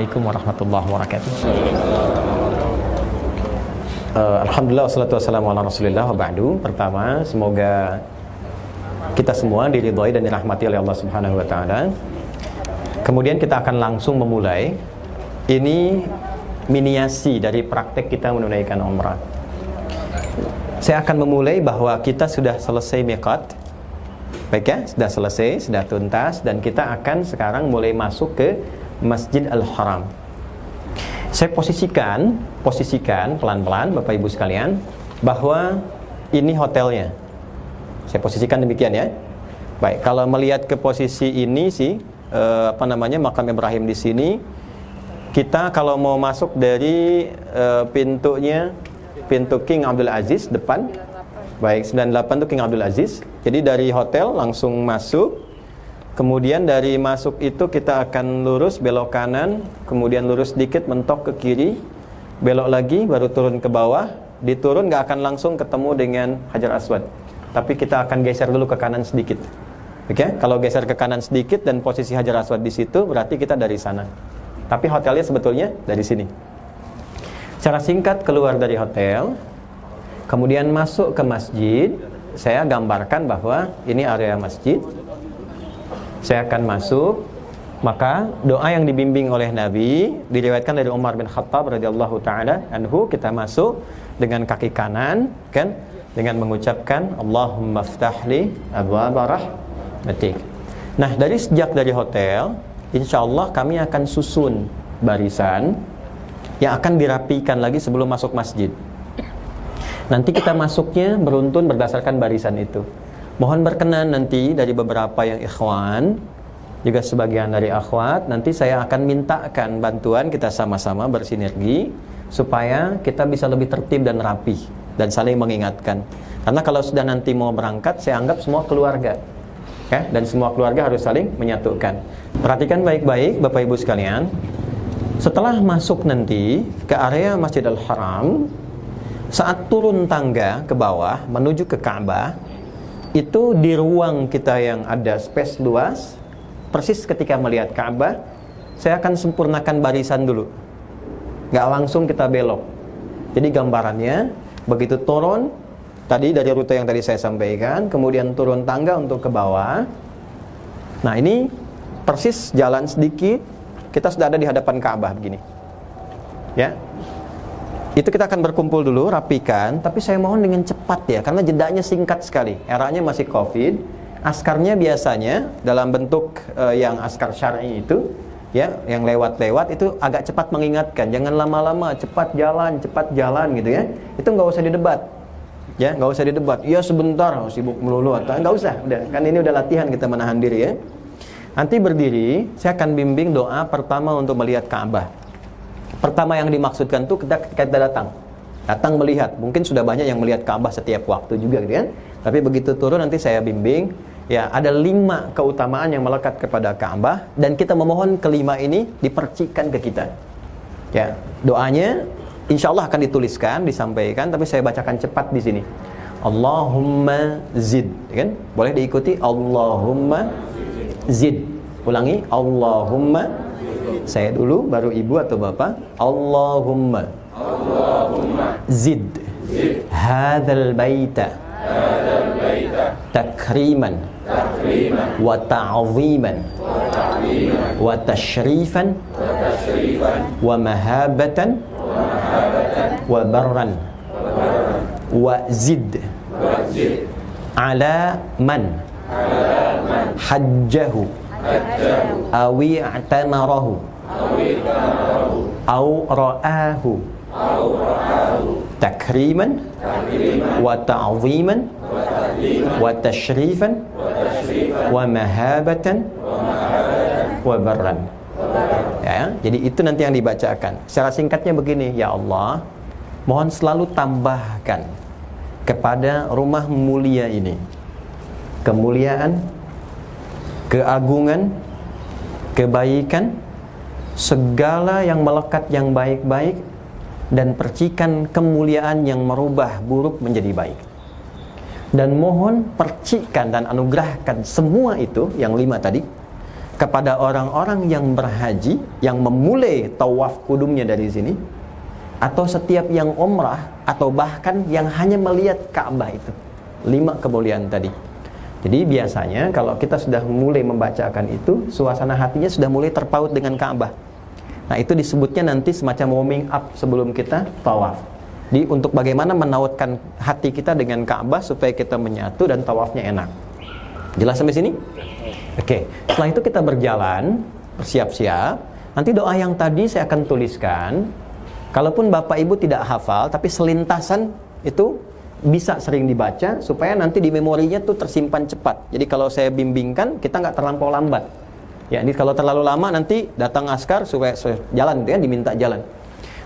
Assalamualaikum warahmatullahi wabarakatuh. Alhamdulillah wassalatu wassalamu ala rasulillah wa ba'du. Pertama, semoga kita semua diridhoi dan dirahmati oleh Allah Subhanahu wa taala. Kemudian kita akan langsung memulai. Ini miniasi dari praktek kita menunaikan umrah. Saya akan memulai bahwa kita sudah selesai miqat. Baik ya, sudah selesai, sudah tuntas, dan kita akan sekarang mulai masuk ke Masjid Al-Haram. Saya posisikan pelan-pelan Bapak Ibu sekalian bahwa ini hotelnya. Saya posisikan demikian ya. Baik, kalau melihat ke posisi ini sih makam Ibrahim di sini, kita kalau mau masuk dari pintu King Abdul Aziz depan. Baik, 98 itu King Abdul Aziz. Jadi dari hotel langsung masuk. Kemudian dari masuk itu kita akan lurus belok kanan, kemudian lurus sedikit mentok ke kiri, belok lagi baru turun ke bawah. Diturun nggak akan langsung ketemu dengan Hajar Aswad, tapi kita akan geser dulu ke kanan sedikit. Oke, kalau geser ke kanan sedikit dan posisi Hajar Aswad di situ, berarti kita dari sana. Tapi hotelnya sebetulnya dari sini. Secara singkat keluar dari hotel, kemudian masuk ke masjid. Saya gambarkan bahwa ini area masjid. Saya akan masuk, maka doa yang dibimbing oleh Nabi diriwayatkan dari Umar bin Khattab radhiyallahu taala anhu, kita masuk dengan kaki kanan kan, dengan mengucapkan Allahumma ftahli abwaaba rahmatik. Nah, sejak dari hotel, insyaallah kami akan susun barisan yang akan dirapikan lagi sebelum masuk masjid. Nanti kita masuknya beruntun berdasarkan barisan itu. Mohon berkenan nanti dari beberapa yang ikhwan, juga sebagian dari akhwat, nanti saya akan mintakan bantuan, kita sama-sama bersinergi supaya kita bisa lebih tertib dan rapi dan saling mengingatkan. Karena kalau sudah nanti mau berangkat, saya anggap semua keluarga ya, dan semua keluarga harus saling menyatukan. Perhatikan baik-baik Bapak Ibu sekalian. Setelah masuk nanti ke area Masjidil Haram, saat turun tangga ke bawah menuju ke Ka'bah, itu di ruang kita yang ada space luas, persis ketika melihat Ka'bah, saya akan sempurnakan barisan dulu, nggak langsung kita belok. Jadi gambarannya, begitu turun tadi dari rute yang tadi saya sampaikan, kemudian turun tangga untuk ke bawah. Nah, ini persis jalan sedikit, kita sudah ada di hadapan Ka'bah begini ya. Itu kita akan berkumpul dulu, rapikan, tapi saya mohon dengan cepat ya, karena jedanya singkat sekali. Eranya masih Covid. Askarnya biasanya dalam bentuk yang askar syar'i itu ya, yang lewat-lewat itu agak cepat mengingatkan, jangan lama-lama, cepat jalan gitu ya. Itu nggak usah didebat. Ya, nggak usah didebat. Iya sebentar, sibuk melulu atau nggak usah. Udah, kan ini udah latihan kita menahan diri ya. Nanti berdiri, saya akan bimbing doa pertama untuk melihat Ka'bah. Pertama yang dimaksudkan tuh kita datang melihat. Mungkin sudah banyak yang melihat Ka'bah setiap waktu juga gitu kan. Tapi begitu turun nanti saya bimbing ya, ada 5 keutamaan yang melekat kepada Ka'bah, dan kita memohon kelima ini dipercikan ke kita. Ya, doanya insyaallah akan dituliskan, disampaikan, tapi saya bacakan cepat di sini. Allahumma zid, kan? Boleh diikuti, Allahumma zid. Ulangi, Allahumma. Saya dulu, baru ibu atau bapak. Allahumma zid hadzal baita takriman wa ta'ziman wa tashrifan wa mahabatan wa barran wa zid ala man hajjahu awi i'tamarahu au ra'ahu takriman wa ta'ziman wa tashrifan wa mahabatan wa barran. Ya, jadi itu nanti yang dibacakan. Secara singkatnya begini, ya Allah, mohon selalu tambahkan kepada rumah mulia ini kemuliaan, keagungan, kebaikan, segala yang melekat yang baik-baik, dan percikan kemuliaan yang merubah buruk menjadi baik. Dan mohon percikan dan anugerahkan semua itu, yang 5 tadi, kepada orang-orang yang berhaji, yang memulai tawaf kudumnya dari sini, atau setiap yang umrah, atau bahkan yang hanya melihat Ka'bah itu. 5 kemuliaan tadi. Jadi biasanya kalau kita sudah mulai membacakan itu, suasana hatinya sudah mulai terpaut dengan Ka'bah. Nah, itu disebutnya nanti semacam warming up sebelum kita tawaf. Jadi untuk bagaimana menautkan hati kita dengan Ka'bah supaya kita menyatu dan tawafnya enak. Jelas sampai sini? Oke. Setelah itu kita berjalan, bersiap-siap. Nanti doa yang tadi saya akan tuliskan. Kalaupun Bapak Ibu tidak hafal, tapi selintasan itu bisa sering dibaca supaya nanti di memorinya tuh tersimpan cepat. Jadi kalau saya bimbingkan, kita nggak terlampau lambat. Ya, ini kalau terlalu lama nanti datang askar supaya jalan, ya, diminta jalan.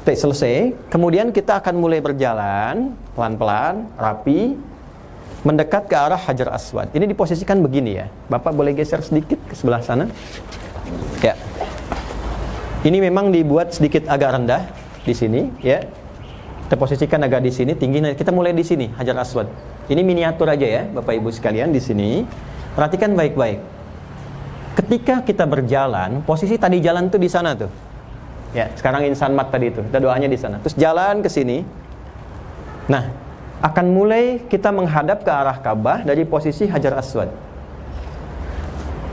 Oke, selesai. Kemudian kita akan mulai berjalan pelan-pelan, rapi, mendekat ke arah Hajar Aswad. Ini diposisikan begini ya. Bapak boleh geser sedikit ke sebelah sana. Ya. Ini memang dibuat sedikit agak rendah di sini, ya. Kita posisikan agak di sini, tinggi. Kita mulai di sini, Hajar Aswad. Ini miniatur aja ya, Bapak Ibu sekalian di sini. Perhatikan baik-baik. Ketika kita berjalan, posisi tadi jalan tuh di sana tuh. Ya, sekarang insan mat tadi itu. Kita doanya di sana. Terus jalan ke sini. Nah, akan mulai kita menghadap ke arah Ka'bah dari posisi Hajar Aswad.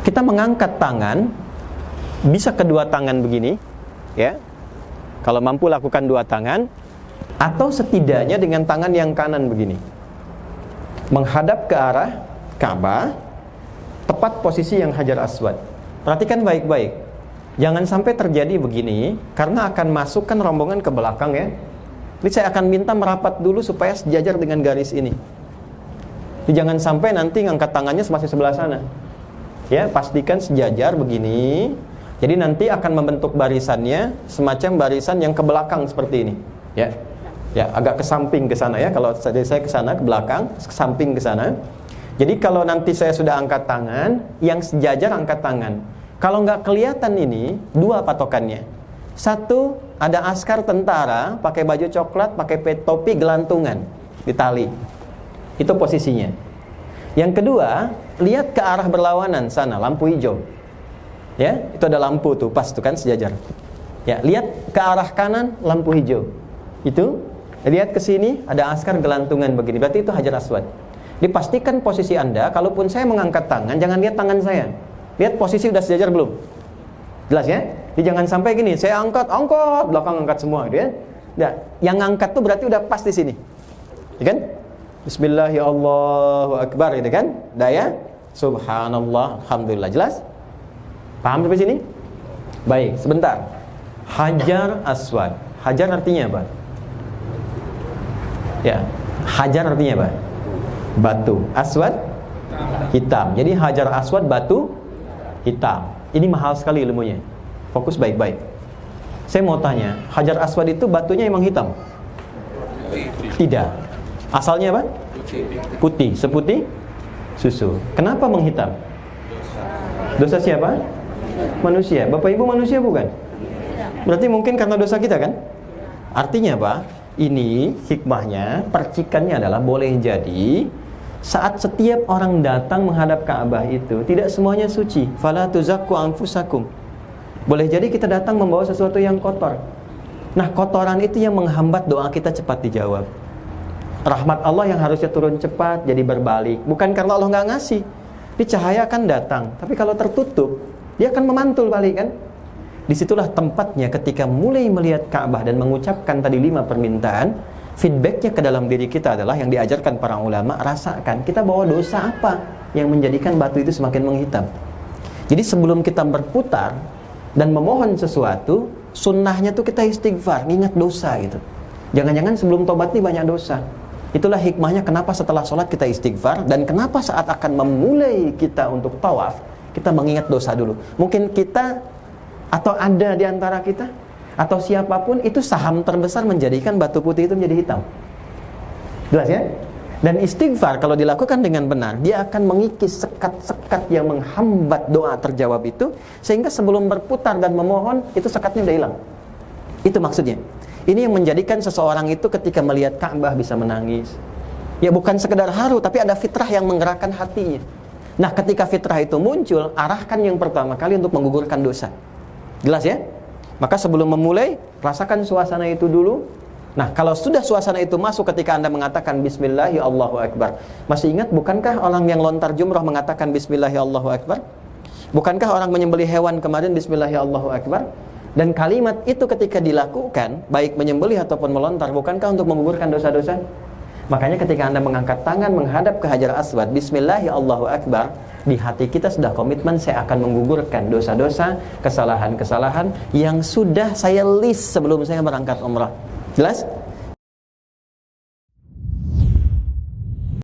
Kita mengangkat tangan, bisa kedua tangan begini, ya. Kalau mampu lakukan 2 tangan. Atau setidaknya dengan tangan yang kanan begini, menghadap ke arah Ka'bah, tepat posisi yang Hajar Aswad. Perhatikan baik-baik. Jangan sampai terjadi begini, karena akan masukkan rombongan ke belakang ya. Jadi saya akan minta merapat dulu supaya sejajar dengan garis ini. Jadi jangan sampai nanti ngangkat tangannya masih sebelah sana. Ya, pastikan sejajar begini. Jadi nanti akan membentuk barisannya semacam barisan yang ke belakang seperti ini. Ya. Ya, agak ke samping ke sana ya. Kalau saya ke sana ke belakang, ke samping ke sana. Jadi kalau nanti saya sudah angkat tangan, yang sejajar angkat tangan. Kalau nggak kelihatan ini, 2 patokannya. 1, ada askar tentara pakai baju coklat, pakai topi gelantungan di tali. Itu posisinya. Yang kedua, lihat ke arah berlawanan sana, lampu hijau. Ya, itu ada lampu tuh, pas tuh kan sejajar. Ya, lihat ke arah kanan, lampu hijau. Itu lihat ke sini ada askar gelantungan begini. Berarti itu Hajar Aswad. Dipastikan posisi Anda, kalaupun saya mengangkat tangan, jangan lihat tangan saya. Lihat posisi udah sejajar belum? Jelas ya? Jadi jangan sampai gini, saya angkat, belakang angkat semua gitu ya. Nah, yang angkat tuh berarti udah pas di sini. Ya kan? Bismillahirrahmanirrahim gitu kan? Daya subhanallah, alhamdulillah. Jelas? Paham sampai sini? Baik, sebentar. Hajar Aswad. Hajar artinya apa? Ya, hajar artinya apa? Batu. Aswad hitam. Jadi Hajar Aswad batu hitam. Ini mahal sekali ilmunya. Fokus baik-baik. Saya mau tanya, Hajar Aswad itu batunya emang hitam? Tidak. Asalnya apa? Putih. Seputih susu. Kenapa menghitam? Dosa siapa? Manusia. Bapak Ibu manusia bukan? Berarti mungkin karena dosa kita kan? Artinya apa? Ini hikmahnya, percikannya adalah boleh jadi saat setiap orang datang menghadap Ka'bah itu tidak semuanya suci. Fala tuzakku anfusakum. Boleh jadi kita datang membawa sesuatu yang kotor. Nah, kotoran itu yang menghambat doa kita cepat dijawab. Rahmat Allah yang harusnya turun cepat jadi berbalik. Bukan karena Allah nggak ngasih. Di cahaya akan datang, tapi kalau tertutup dia akan memantul balik kan. Disitulah tempatnya ketika mulai melihat Ka'bah dan mengucapkan tadi 5 permintaan, feedbacknya ke dalam diri kita adalah yang diajarkan para ulama, rasakan kita bawa dosa apa yang menjadikan batu itu semakin menghitam. Jadi sebelum kita berputar dan memohon sesuatu, sunnahnya tuh kita istighfar, ingat dosa gitu. Jangan-jangan sebelum tobat nih banyak dosa. Itulah hikmahnya kenapa setelah sholat kita istighfar, dan kenapa saat akan memulai kita untuk tawaf, kita mengingat dosa dulu. Mungkin kita atau ada di antara kita atau siapapun itu saham terbesar menjadikan batu putih itu menjadi hitam. Jelas ya? Dan istighfar kalau dilakukan dengan benar, dia akan mengikis sekat-sekat yang menghambat doa terjawab itu, sehingga sebelum berputar dan memohon itu sekatnya udah hilang. Itu maksudnya. Ini yang menjadikan seseorang itu ketika melihat Ka'bah bisa menangis. Ya bukan sekedar haru, tapi ada fitrah yang menggerakkan hatinya. Nah, ketika fitrah itu muncul, arahkan yang pertama kali untuk menggugurkan dosa. Jelas ya? Maka sebelum memulai, rasakan suasana itu dulu. Nah, kalau sudah suasana itu masuk ketika Anda mengatakan Bismillahi Allahu Akbar. Masih ingat, bukankah orang yang lontar jumrah mengatakan Bismillahi Allahu Akbar? Bukankah orang menyembelih hewan kemarin Bismillahi Allahu Akbar? Dan kalimat itu ketika dilakukan, baik menyembelih ataupun melontar, bukankah untuk menggugurkan dosa-dosa? Makanya ketika Anda mengangkat tangan menghadap ke Hajar Aswad, Bismillahi Allahu Akbar, di hati kita sudah komitmen, saya akan menggugurkan dosa-dosa, kesalahan-kesalahan yang sudah saya list sebelum saya berangkat umrah. Jelas?